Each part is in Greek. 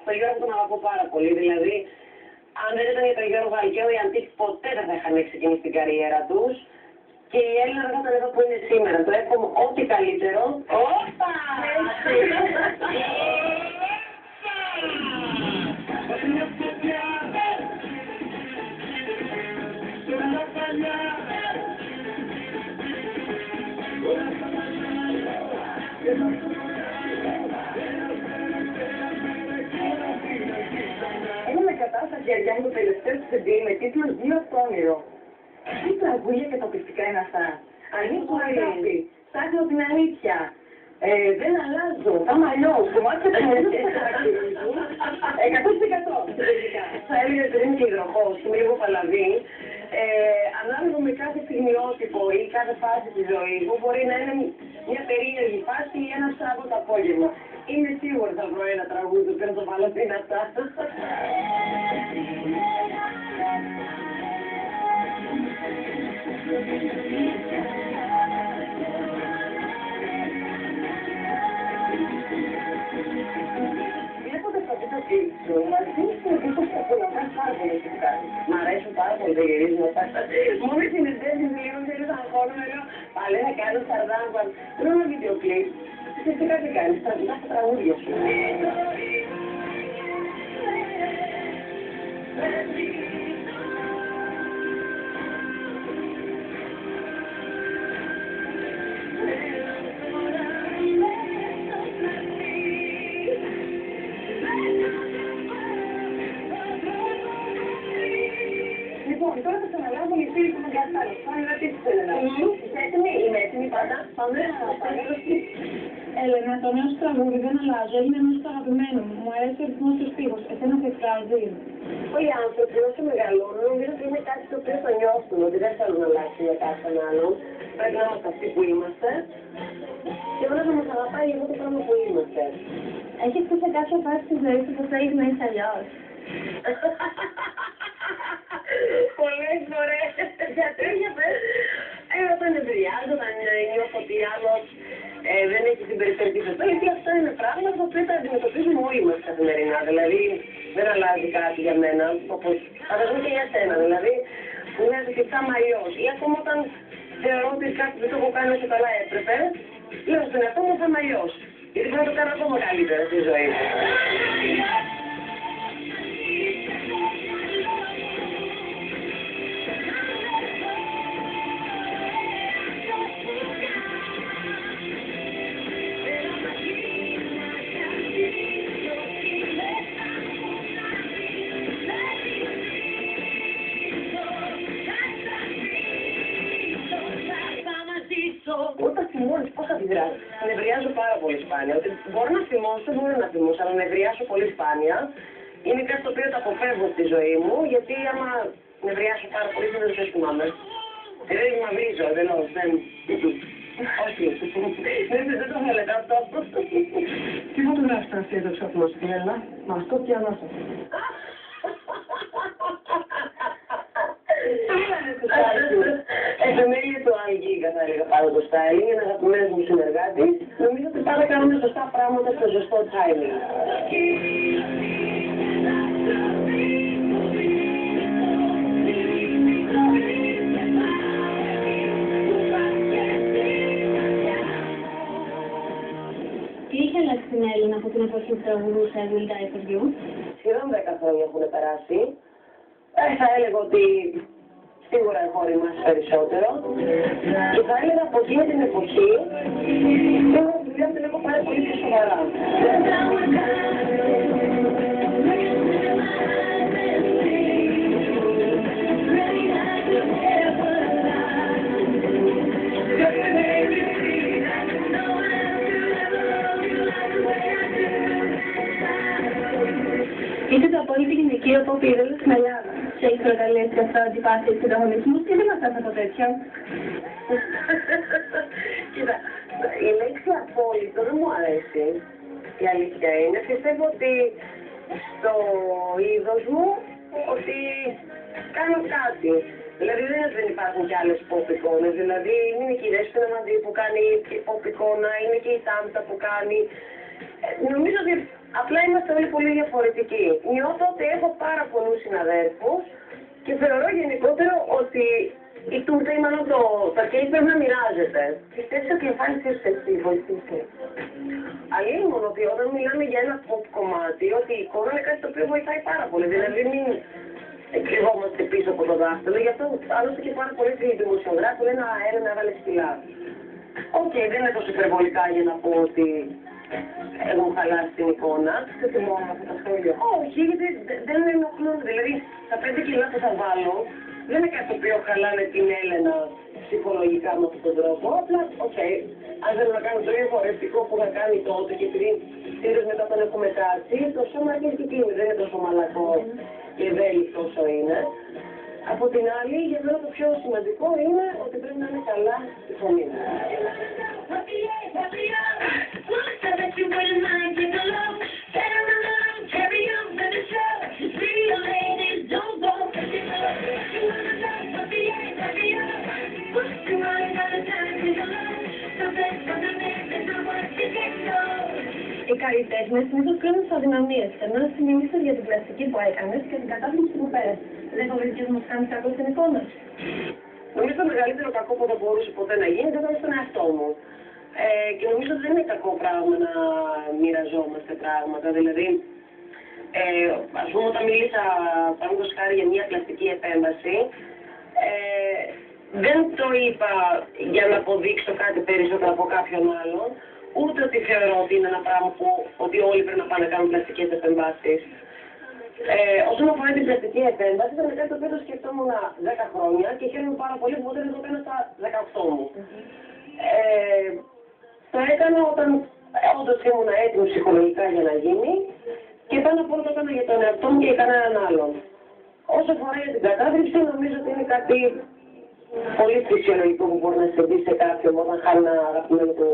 Το Γιώργο τον αγαπώ πάρα πολύ. Δηλαδή, αν δεν ήταν για τον Γιώργο Αλκαίο, οι Αντίκ ποτέ δεν θα είχαν ξεκινήσει την καριέρα τους. Και η Έλληνα δεν θα ήταν εδώ που είναι σήμερα. Το εύχομαι ό,τι καλύτερο. Όπα! Έχω με κατάσταση χέρια μου το τελευταίο CD με τίτλο «Γύρω στο όνειρο». Τι τραγούδια και τοπιστικά είναι αυτά. Ανοίγω αγάπη, ψάχνω την αλήθεια. Δεν αλλάζω, θα μαλλιώσω, μάτια τα μαλλιώσω. 100% θα έλεγα ότι είναι και υδροχός, είμαι λίγο παλαβή. Ανάλογα με κάθε στιγμιότυπο ή κάθε φάση της ζωής μου, μπορεί να είναι μια περίεργη φάση ή ένα Σάββατο απόγευμα. Είμαι σίγουρη θα βρω ένα τραγούδι που θα το βάλω δυνατά. Βλέποντας το βίντεο κλιπ σου, μας δίνεις την εντύπωση ότι απολαμβάνεις πάρα πολύ φυσικά. Μ' αρέσουν πάρα πολύ τα γυρίσματα. Μόνο οι συνεντεύξεις λίγο θέλεις να χώνομαι, λέω πάλι να κάνω σαρδάμπαν. Θέλω ένα βίντεο κλιπ. Φυσικά τι κάνεις, θα ζητάς τα τραγούδια σου. Λοιπόν, τώρα θα ξαναλάβω οι φίλοι που με κατάλληλα. Πάμε να τι θέλετε να πεις. Είσαι έτοιμη, είμαι έτοιμη πάντα. Πάμε να πάμε. Έλενα, το νέο σου τραγούδι δεν αλλάζει. Είναι ενός του αγαπημένου μου. Μου αρέσει ο ρυθμός του στίχους. Εσένα σε εκφράζει. Όλοι οι άνθρωποι όσο μεγαλώνουν νομίζω ότι είναι κάτι το οποίο θα νιώθουν, ότι δεν θέλουν να αλλάξει για κάποιον άλλον. Πρέπει να είμαστε αυτοί που είμαστε και βέβαια θα μας αγαπάει λίγο το πράγμα που είμαστε. Έχεις πει σε κάποια φάση της ζωής σου πως θέλεις να είσαι αλλιώς. Πολλές φορές. Γιατί για πες. Όταν εμπειριάζω, όταν νιώθω ότι άλλος δεν έχει την περιφερειακή σωστά, γιατί αυτά είναι πράγματα που τα αντιμετωπίζουμε όλοι μας καθημερινά. Δηλαδή δεν αλλάζει κάτι για μένα, όπως φανταζόμαι και για σένα. Δηλαδή μου λέει ότι θα είμαι αλλιώς. Ή ακόμα όταν θεωρώ ότι κάτι δεν το έχω κάνει όσο καλά έπρεπε, λέω στον εαυτό μου θα είμαι αλλιώς. Γιατί πρέπει να το κάνω ακόμα καλύτερα στη ζωή μου. Όταν θυμώνεις, πώς αντιδράσεις. Νευριάζω πάρα πολύ σπάνια. Ότι μπορώ να θυμώσω, μπορώ να θυμώσω, αλλά νευριάσω πολύ σπάνια. Είναι κάτι το οποίο το αποφεύγω στη ζωή μου, γιατί άμα νευριάσω πάρα πολύ δεν το θυμάμαι. Δηλαδή μαυρίζω, δεν όχι. Δεν το θέλετε αυτό. Τι φωτογράφησα αυτή εδώ ξαφνώς, Έλενα, μα αυτό και ανάσα. Εφημερίδα του Αλγίγκα θα έλεγα πάνω το styling, είναι αγαπημένος μου συνεργάτης. Νομίζω ότι πάντα κάνουμε σωστά πράγματα στο σωστό timing. Τι είχε αλλάξει την Έλληνα από την εποχή που τραγουδούσε I Will Die For You? Σχεδόν 10 χρόνια έχουν περάσει. Θα έλεγα ότι σίγουρα έχω οριμάσει περισσότερο. Και θα έλεγα από εκείνη την εποχή έχω τη δουλειά την έχω πάρει πολύ πιο σοβαρά. Είσαι το απόλυτη γυναικείο pop είδωλο στην Ελλάδα. Σε έχεις προκαλέσει αυτό αντιπάθειες και ανταγωνισμούς και δεν μας θες από τέτοια. Κοίτα, η λέξη απόλυτο δεν μου αρέσει. Η αλήθεια είναι. Πιστεύω ότι στο είδος μου ότι κάνω κάτι. Δηλαδή δεν υπάρχουν κι άλλες pop εικόνες. Δηλαδή είναι και η Δέσποινα Μαντή που κάνει pop εικόνα, είναι και η Σάμτα που κάνει. Νομίζω ότι απλά είμαστε όλοι πολύ διαφορετική. Νιώθω ότι έχω πάρα πολλούς συναδέλφους και θεωρώ γενικότερο ότι η τούρτα ή μάλλον το κέικ πρέπει να μοιράζεται. Πιστεύεις ότι η εμφάνιση έχει βοηθήσει? Αλλήμον ότι όταν μιλάμε για ένα pop κομμάτι, ότι η εικόνα είναι κάτι το οποίο βοηθάει πάρα πολύ. Δηλαδή μην κρυβόμαστε πίσω από το δάχτυλο. Γι' αυτό άλλωστε και πάρα πολλοί δημοσιογράφοι λένε αέρα να βάλει σκυλά. Οκ, δεν είναι τόσο υπερβολικά για να πω ότι έχουν χαλάσει την εικόνα. Σε θυμόμαι αυτό το σχόλιο. Όχι, γιατί δεν με ενοχλούν. Δηλαδή, τα 5 κιλά που θα βάλω δεν είναι κάτι το οποίο χαλάνε την Έλενα ψυχολογικά με αυτόν τον τρόπο. Απλά, οκ, αν θέλω να κάνω το ίδιο χορευτικό που είχα κάνει τότε και επειδή συνήθως μετά τον έχουμε κάτσει, το σώμα έχει και κλείνει. Δεν είναι τόσο μαλακό και ευέλικτο όσο είναι. Από την άλλη, για μένα το πιο σημαντικό είναι ότι πρέπει να είναι καλά η φωνή μου. Οι καλλιτέχνες συνήθως κρίνουν τις αδυναμίες, ενώ εσύ μίλησες για την πλαστική που έκανες και την κατάθλιψη που πέρασες. Δεν φοβήθηκες να μας κάνεις κακό στην εικόνα? Νομίζω το μεγαλύτερο κακό που δεν μπορούσε ποτέ να γίνει ήταν στον εαυτό μου. Και νομίζω ότι δεν είναι κακό πράγμα να μοιραζόμαστε πράγματα. Δηλαδή, ας πούμε, όταν μίλησα παραδείγματος χάρη για μια πλαστική επέμβαση, δεν το είπα για να αποδείξω κάτι περισσότερο από κάποιον άλλον, ούτε ότι θεωρώ ότι είναι ένα πράγμα που ότι όλοι πρέπει να πάνε να κάνουν πλαστικές επεμβάσεις. Όσον αφορά την πλαστική επέμβαση, ήταν κάτι το οποίο το σκεφτόμουν 10 χρόνια και χαίρομαι πάρα πολύ που δεν το έκανα στα 18 μου. Το έκανα όταν όντως ήμουν έτοιμη ψυχολογικά για να γίνει και πάνω απ' όλα το έκανα για τον εαυτό μου και για κανέναν άλλον. Όσο αφορά για την κατάθλιψη, νομίζω ότι είναι κάτι πολύ φυσιολογικό που μπορεί να συμβεί σε κάποιον όταν χάνει ένα αγαπημένο του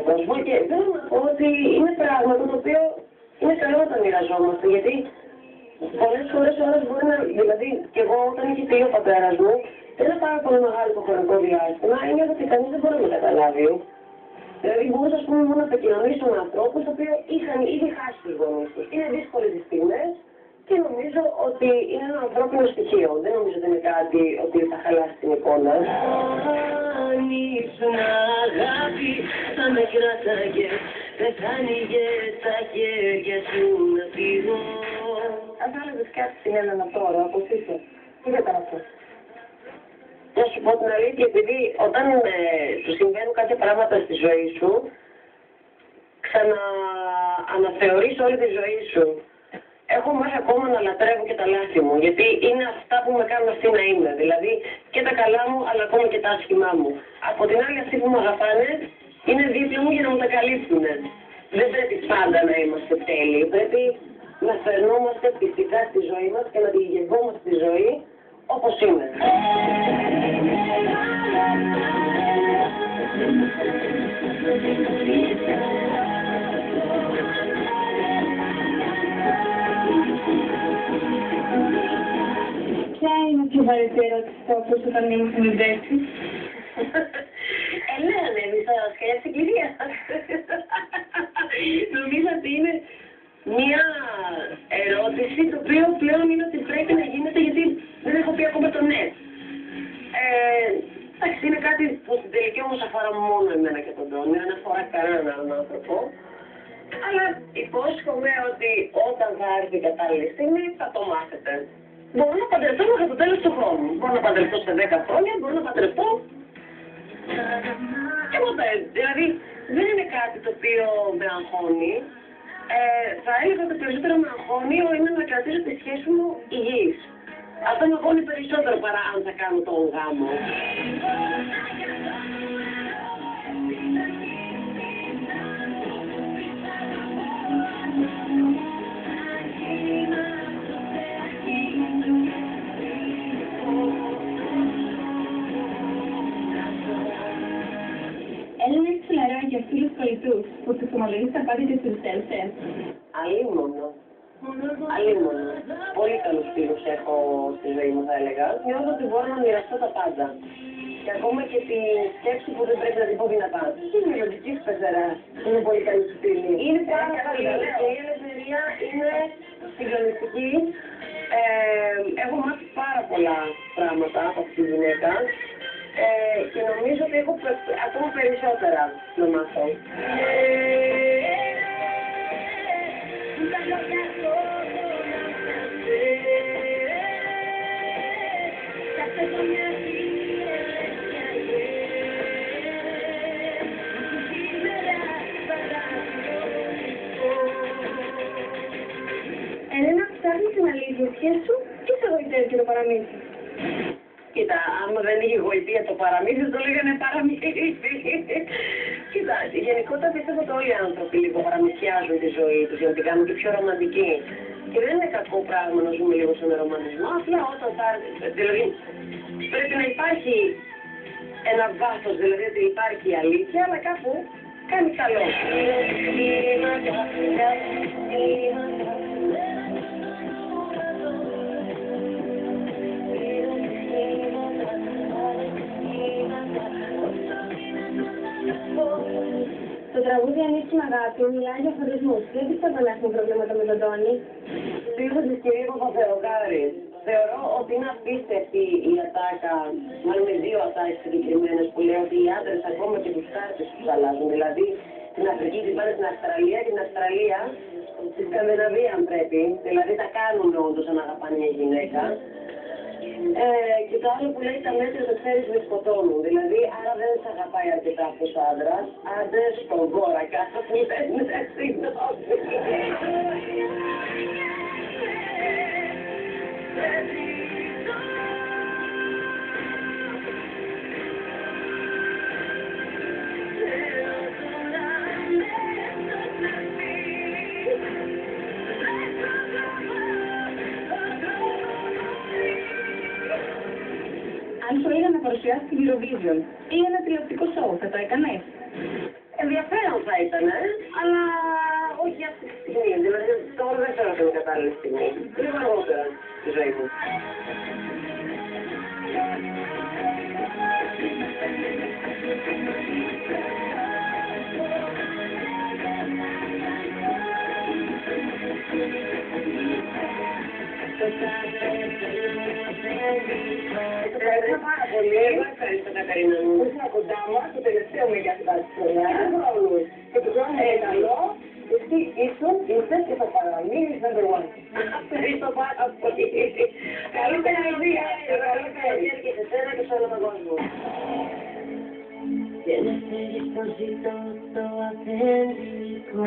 κόσμο και θέλω να πω ότι είναι πράγματα το οποίο είναι καλό να τα μοιραζόμαστε, γιατί πολλές φορές ο άλλος μπορεί να... Δηλαδή, και εγώ όταν είχε φύγει ο πατέρας μου, ένα πάρα πολύ μεγάλο χρονικό διάστημα, ένιωθα ότι κανείς δεν μπορεί να με καταλάβει. Δηλαδή, μπορούσα ας πούμε μόνο να επικοινωνήσω με ανθρώπους οι οποίοι είχαν ήδη χάσει τους γονείς τους. Είναι δύσκολες τις στιγμές και νομίζω ότι είναι ένα ανθρώπινο στοιχείο. Δεν νομίζω ότι είναι κάτι ότι θα χαλάσει την εικόνα. Αν ήσουν αγάπη, θα με κράταγες, δεν θα ανοίγες τα χέρια σου να φύγω. Αν θα έλεγες κάτι στην Έλενα τώρα, όπως είσαι, τι θα ήταν αυτό? Να σου πω την αλήθεια, επειδή όταν σου συμβαίνουν κάποια πράγματα στη ζωή σου, ξανααναθεωρείς όλη τη ζωή σου. Έχω μάθει ακόμα να λατρεύω και τα λάθη μου, γιατί είναι αυτά που με κάνουν αυτή να είμαι. Δηλαδή και τα καλά μου, αλλά ακόμα και τα άσχημά μου. Από την άλλη, αυτοί που με αγαπάνε είναι δίπλα μου για να μου τα καλύπτουν. Δεν πρέπει πάντα να είμαστε τέλειοι. Πρέπει να φερνόμαστε πιστικά στη ζωή μας και να τη γευόμαστε στη ζωή όπως είναι. Ποια είναι η πιο βαρετή ερώτηση που ακούς όταν ήμουν συνεντεύξεις? Ναι, ανέβησα σχέση κυρία. Νομίζω ότι είναι μια ερώτηση το οποίο πλέον είναι ότι πρέπει να γίνεται γιατί δεν έχω πει ακόμα το ναι. Εντάξει, είναι κάτι που στην τελική όμως αφορά μόνο εμένα και τον Τόνι, δεν αφορά κανέναν άλλον άνθρωπο. Αλλά υπόσχομαι ότι όταν θα έρθει η κατάλληλη στιγμή θα το μάθετε. Μπορώ να παντρευτώ μέχρι το τέλος του χρόνου. Μπορώ να παντρευτώ σε 10 χρόνια, μπορώ να παντρευτώ και ποτέ. Δηλαδή δεν είναι κάτι το οποίο με αγχώνει. Θα έλεγα ότι περισσότερο με αγχώνει είναι να κρατήσω τη σχέση μου υγιής. Αυτό με αγχώνει περισσότερο παρά αν θα κάνω τον γάμο. Έλενα, έχεις φιλαράκι για φίλους κολλητούς που τους ομολογείς τα πάντα και τους τέλσες? Αλλήμωνο. Αλλήμωνο. Πολύ καλούς φίλους έχω στη ζωή μου, θα έλεγα. Νιώθω ότι μπορώ να μοιραστώ τα πάντα. Και ακόμα και τη σκέψη που δεν πρέπει να την πω δυνατά. Είναι μελλοντική πεθερά. Είναι πολύ καλή σου φίλη. Είναι πάρα πολύ καλή. Και η ελευθερία οποία είναι συγκλονιστική. Έχω μάθει πάρα πολλά πράγματα από αυτή τη γυναίκα και νομίζω ότι έχω ακόμα περισσότερα να μάθω. Έλενα, ψάχνεις την αλήθεια σου ή σε γοητεύει και το παραμύθι? Κοίτα, άμα δεν είχε γοητεία το παραμύθι, το λέγανε παραμύθι. Κοίτα, γενικότερα πιστεύω ότι όλοι οι άνθρωποι λίγο παραμυθιάζουν τη ζωή τους για να την κάνουν και πιο ρομαντική. Και δεν είναι κακό πράγμα να ζούμε λίγο στον ρομαντισμό, απλά όταν θα... Δηλαδή, πρέπει να υπάρχει ένα βάθος, δηλαδή ότι υπάρχει η αλήθεια, αλλά κάπου κάνει καλό. Το τραγούδι «Ανήκει αγάπη» μιλάει για χωρισμούς. Δεν πιστεύω να έχουμε προβλήματα με τον Τόνι. Στίχος της κυρίας Παπαθεοκάρης. Θεωρώ ότι είναι απίστευτη η ατάκα, μάλλον με δύο ατάκες συγκεκριμένες που λέει ότι οι άντρες ακόμα και τους χάρτες τους αλλάζουν. Δηλαδή στην Αφρική την πάνε στην Αυστραλία και την Αυστραλία στη Σκανδιναβία αν πρέπει. Δηλαδή τα κάνουν όντως αν αγαπάνε μια γυναίκα. Και το άλλο που λέει τα μέτρα το ξέρεις με σκοτώνουν. Δηλαδή, άρα δεν σε αγαπάει αρκετά αυτός ο άντρας. Άντε στον βόρα κάτω που λένε συγγνώμη. Αν σου έλεγα να παρουσιάσεις την Eurovision ή ένα τηλεοπτικό σοου, θα το έκανες? Ενδιαφέρον θα ήταν, αλλά όχι αυτή τη στιγμή. Δηλαδή, τώρα δεν θέλω την κατάλληλη στιγμή. Λίγο αργότερα στη ζωή μου. Ευχαριστώ πάρα πολύ. Εγώ ευχαριστώ, Καταρίνα μου. Ήσουν κοντά μας το τελευταίο με για αυτά της χρονιάς. Και του χρόνου. Και του χρόνου είναι καλό. Εσύ ήσουν, ήρθες και θα παραμείνεις number one. Ευχαριστώ πάρα πολύ. Καλή παιδεία. Καλή παιδεία και σε σένα και σε όλο τον κόσμο. Tienes el disposito todo auténtico.